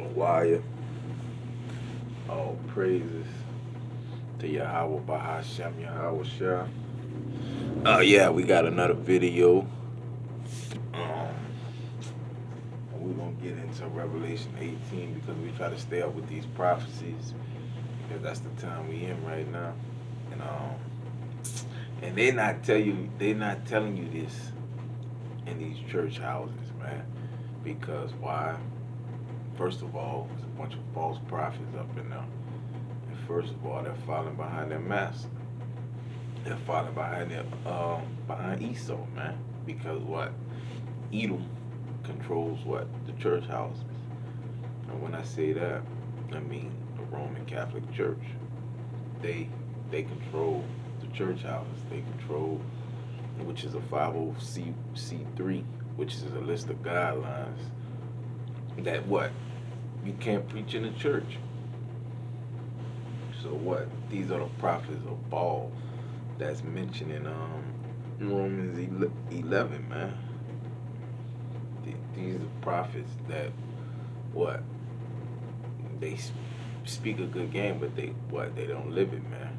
Wire. All praises to Yahweh Bahashem Yahweh Shah. Oh yeah, we got another video. Um, we're gonna get into Revelation 18 because we try to stay up with these prophecies because that's the time we in right now. And they're not telling you this in these church houses, man. Because why? First of all, there's a bunch of false prophets up in there. And first of all, they're falling behind their master. They're falling behind Esau, man. Because what? Edom controls what? The church houses. And when I say that, I mean the Roman Catholic Church. They control the church houses. They control, which is a 50C3, which is a list of guidelines that what? You can't preach in the church. So what? These are the prophets of Baal that's mentioned in Romans 11, man. These are prophets that what? They speak a good game, but they don't live it, man.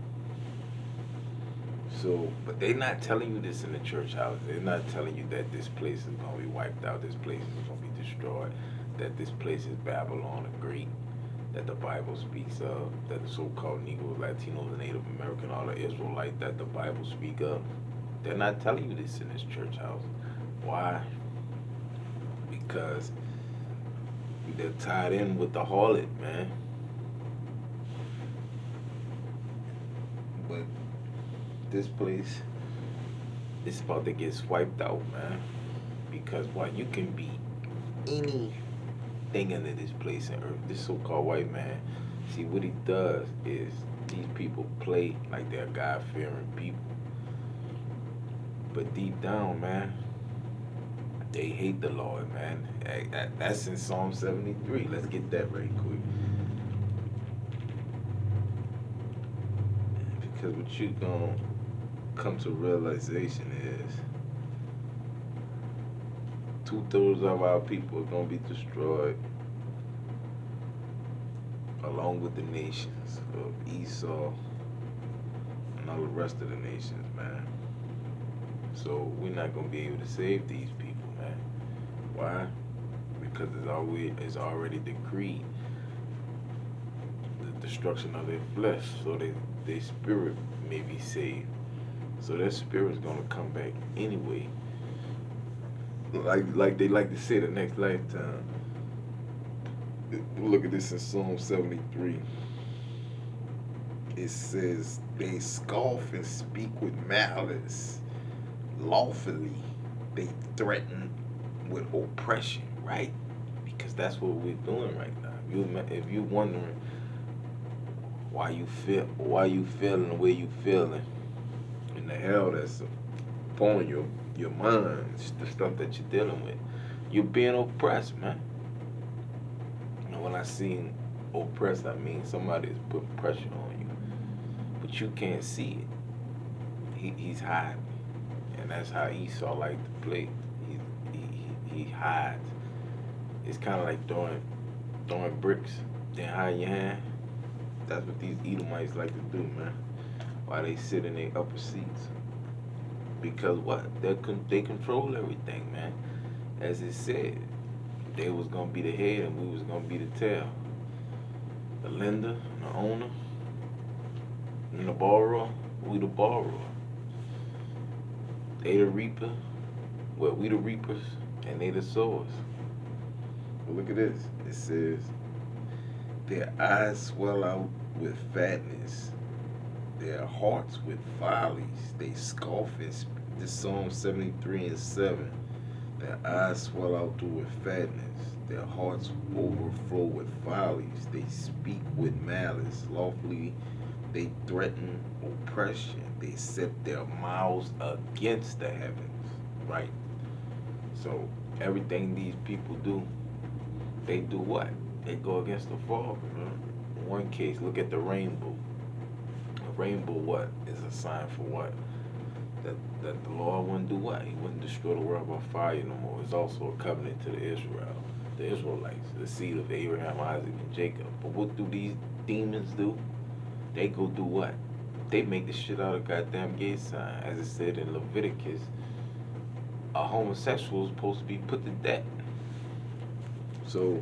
So, but they're not telling you this in the church house. They're not telling you that this place is gonna be wiped out. This place is gonna be destroyed. That this place is Babylon the Great. That the Bible speaks of. That the so-called Negroes, Latinos, and Native American, all the Israelites that the Bible speak of. They're not telling you this in this church house. Why? Because they're tied in with the harlot, man. But this place is about to get swiped out, man. Because what? You can be anything under this place on earth. This so-called white man, see what he does is these people play like they're God-fearing people. But deep down, man, they hate the Lord, man. That's in Psalm 73. Let's get that right quick. Because what you gonna come to realization is 2/3 of our people are gonna be destroyed along with the nations of Esau and all the rest of the nations, man. So we're not gonna be able to save these people, man. Why? Because it's already decreed the destruction of their flesh, so their spirit may be saved. So their spirit's gonna come back anyway. Like they like to say, the next lifetime. Look at this in Psalm 73. It says, they scoff and speak with malice. Lawfully, they threaten with oppression, right? Because that's what we're doing right now. If you're wondering why you feeling the way you feeling, and the hell that's upon your mind, the stuff that you're dealing with, you're being oppressed, man. And when I seen oppressed, I mean somebody is putting pressure on you, but you can't see it. He's hiding. And that's how Esau liked to play. He hides. It's kind of like throwing bricks, then hide your hand. That's what these Edomites like to do, man. While they sit in their upper seats. Because what? They control everything, man. As it said, they was gonna be the head and we was gonna be the tail. The lender, the owner, and the borrower, we the borrower. They the reaper, well, we the reapers, and they the sowers. But look at this. It says, their eyes swell out with fatness, their hearts with follies. They scoff and this Psalm 73:7. Their eyes swell out with fatness, their hearts overflow with follies. They speak with malice. Lawfully, they threaten oppression. They set their mouths against the heavens, right? So everything these people do, they do what? They go against the Father. In one case, look at the rainbow. A rainbow, what? Is a sign for what? that the Lord wouldn't do what? He wouldn't destroy the world by fire no more. It's also a covenant to the Israelites, the seed of Abraham, Isaac, and Jacob. But what do these demons do? They go do what? They make the shit out of goddamn gay sign. As it said in Leviticus, a homosexual is supposed to be put to death. So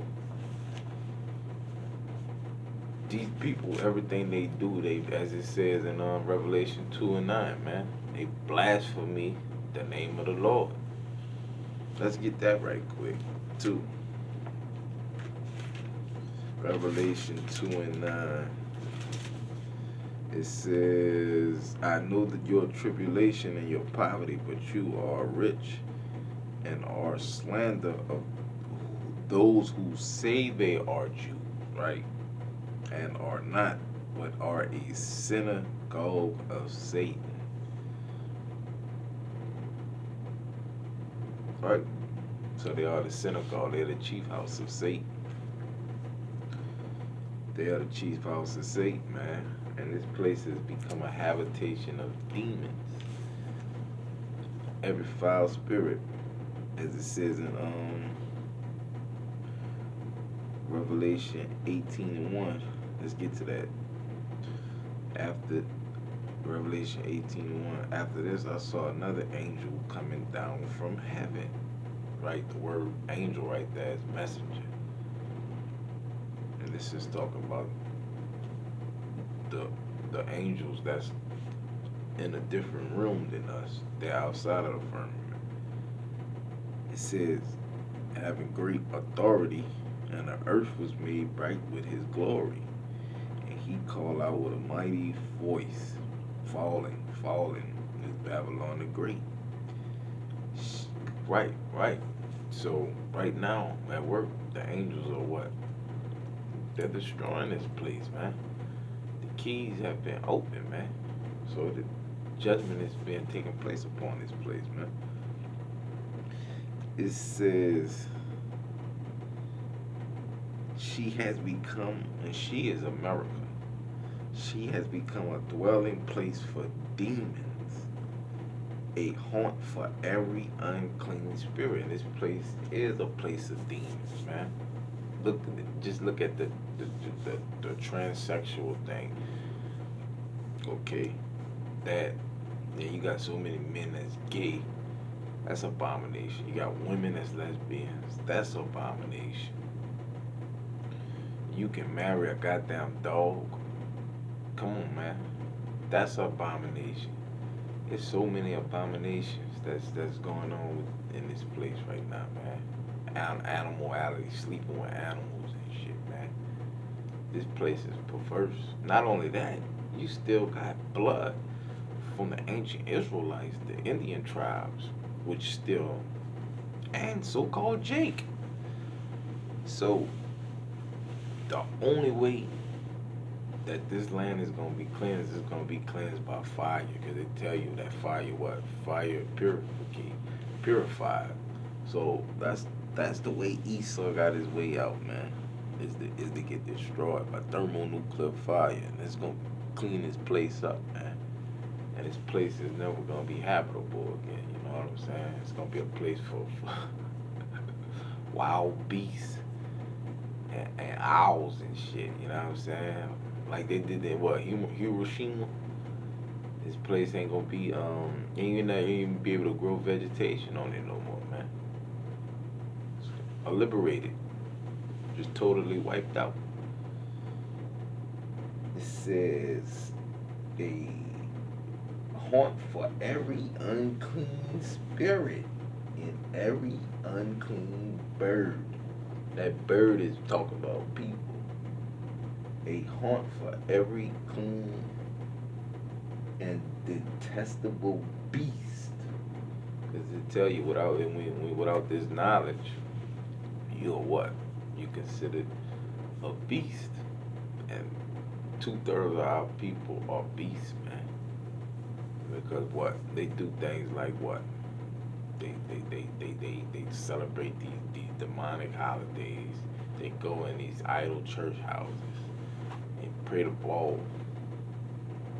these people, everything they do, they, as it says in Revelation 2 and 9, man, they blaspheme the name of the Lord. Let's get that right quick, too. Revelation 2 and 9. It says, I know that your tribulation and your poverty, but you are rich, and are slander of those who say they are Jew, right? And are not, but are a synagogue of Satan. Right? So they are the synagogue, they're the chief house of Satan. They are the chief house of Satan, man. And this place has become a habitation of demons. Every foul spirit, as it says in Revelation 18 and 1. Let's get to that. After Revelation 18 and 1, after this I saw another angel coming down from heaven. Right? The word angel right there is messenger. And this is talking about the angels that's in a different room than us. They're outside of the firmament. It says, having great authority, and the earth was made bright with his glory. And he called out with a mighty voice, falling is Babylon the Great. Right. So right now at work, the angels are what? They're destroying this place, man. The keys have been opened, man. So the judgment is being taken place upon this place, man. It says, she has become, and she is America, she has become a dwelling place for demons, a haunt for every unclean spirit. And this place is a place of demons, man. Just look at the transsexual thing. Okay, you got so many men that's gay. That's abomination. You got women that's lesbians. That's abomination. You can marry a goddamn dog. Come on, man. That's abomination. There's so many abominations that's going on in this place right now, man. Animality, sleeping with animals and shit, man. This place is perverse. Not only that, you still got blood from the ancient Israelites, the Indian tribes, which still, and so-called Jake. So the only way that this land is going to be cleansed is going to be cleansed by fire, because they tell you that fire what? Fire purified. So that's the way Esau got his way out, man, is to get destroyed by thermonuclear fire. And it's going to clean this place up, man. And this place is never going to be habitable again, you know what I'm saying? It's going to be a place for wild beasts and owls and shit, you know what I'm saying? Like they did that, Hiroshima? This place ain't gonna be, ain't even be able to grow vegetation on it no more, man. It's liberated. Just totally wiped out. It says, a haunt for every unclean spirit and every unclean bird. That bird is talking about people. A haunt for every clean and detestable beast. Because they tell you without this knowledge, you're what? You're considered a beast. And 2/3 of our people are beasts, man. Because what? They do things like what? They celebrate these demonic holidays. They go in these idol church houses and pray to Baal.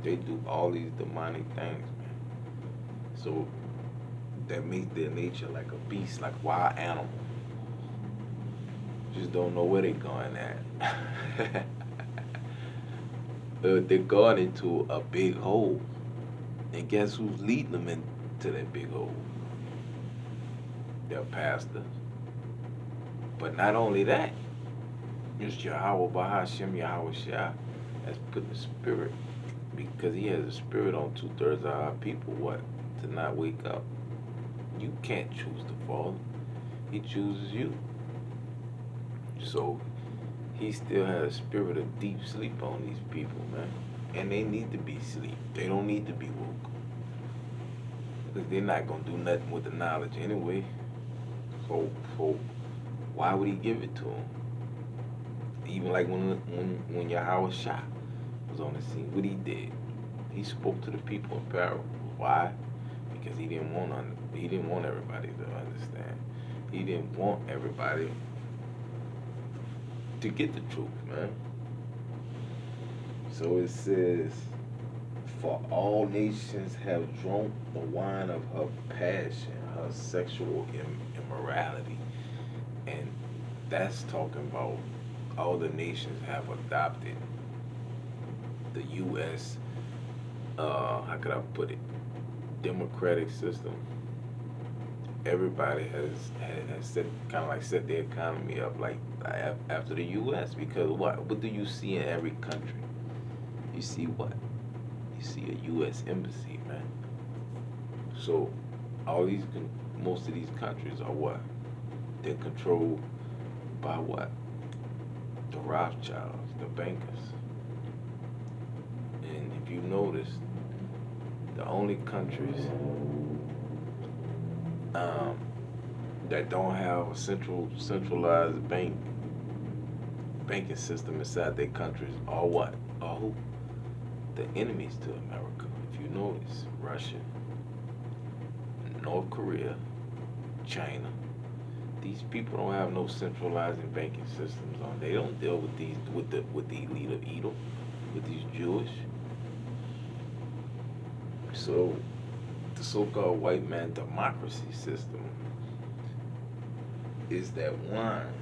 They do all these demonic things, man. So that makes their nature like a beast, like a wild animal. Just don't know where they're going at. They're going into a big hole. And guess who's leading them into that big hole? Their pastor. But not only that, it's Yahweh Bahashim Yahweh Shah has put the spirit, because he has a spirit on 2/3 of our people, what? To not wake up. You can't choose to fall. He chooses you. So he still has a spirit of deep sleep on these people, man. And they need to be asleep. They don't need to be woke. Because they're not going to do nothing with the knowledge anyway. So why would he give it to them? Even like when Yahweh Shah was on the scene, what he did, he spoke to the people in parables. Why? Because he didn't want everybody to understand. He didn't want everybody to get the truth, man. So it says, for all nations have drunk the wine of her passion, her sexual immorality. And that's talking about all the nations have adopted the U.S., how could I put it, democratic system. Everybody has set, kind of like set their economy up like after the U.S. Because what do you see in every country? You see what? You see a U.S. embassy, man. So most of these countries are what? They're controlled by what? The Rothschilds, the bankers. And if you notice, the only countries that don't have a centralized banking system inside their countries are what? Are who? The enemies to America. If you notice, Russia, North Korea, China. These people don't have no centralizing banking systems on. They don't deal with the elite of Edom, with these Jewish. So the so-called white man democracy system is that wine